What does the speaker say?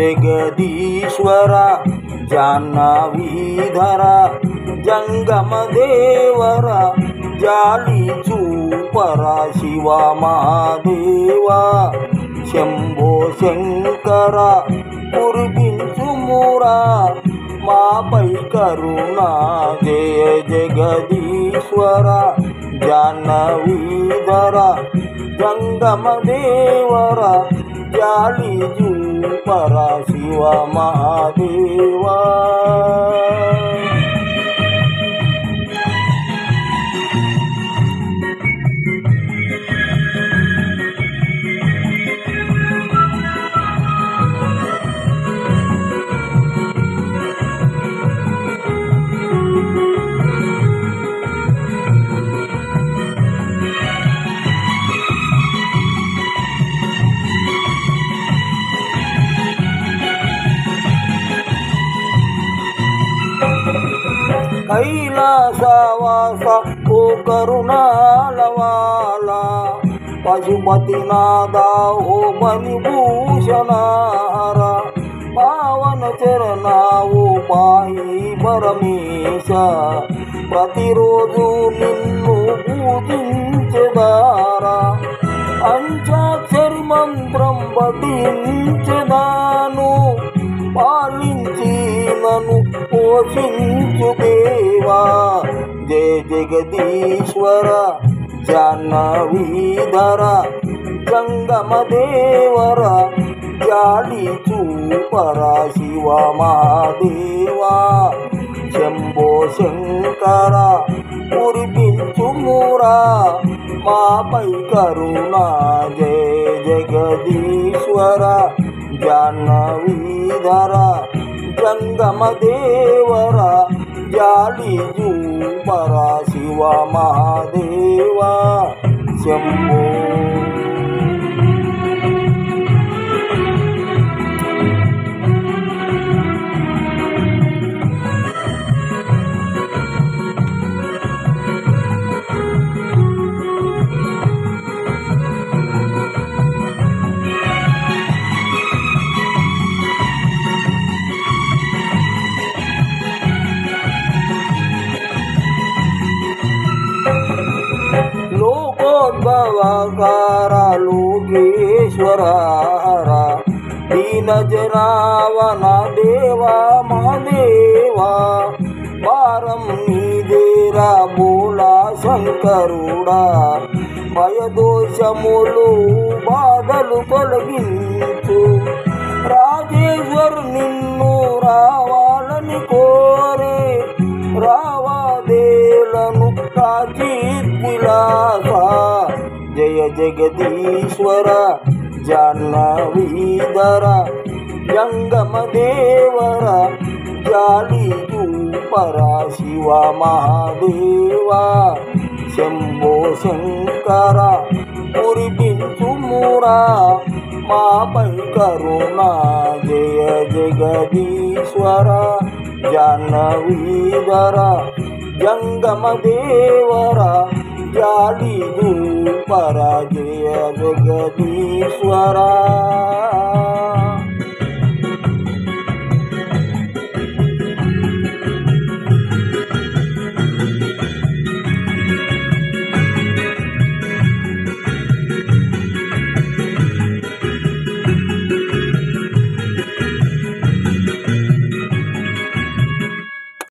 जगदीश्वरा जान्हवीधरा जंगमदेवरा जाली चूपरा शिवा महादेवा शंभो शंकरा कुर्बिंचुमुरा मापै करुणा जय जगदीश्वरा जान्हवीधरा जंगमदेवरा जाली चूपरा शिवा महादेवा कैलासवासा ओ करुणालवाला पशुपतिनादा हो मणिभूषणारा पावन चरणा ओ पाही परमेश प्रतिरोजु निन्नु पूजिंచెదారా పంచాక్షరి మంత్రం పఠించెదాను పాలించి నన్ను పోషించు దేవా జయ జగదీశ్వర జాహ్నవీధర జంగమదేవర జాలి చూపరా శివ మహాదేవా శంభో శంకర కురిపించుమురా మాపై కరుణా జయ జగదీశ్వర జాహ్నవీధర జంగమదేవరా జాలి చూపరా శివ మహాదేవా శంభో लोकोद्भवकारा लोकेश्वरा दीनजनावना देवा महादेवा वारं नीदेरा बोला शंकरुड़ा भयदोषमुलु बाधलु तొలగించు రాజేశ్వర్ నిన్ను రావాలని కోరే రావాదేలను కాచిత్ విలాస జయ జగదీశ్వర జాహ్నవీధర జంగమదేవర జాలి చూపరా శివ మహాదేవా శంభో శంకర కురిపించుమురా మాపై కరుణా జయ జగదీశ్వర జాహ్నవీధర జంగమదేవర జాలి చూపరా జయ జగదీశ్వర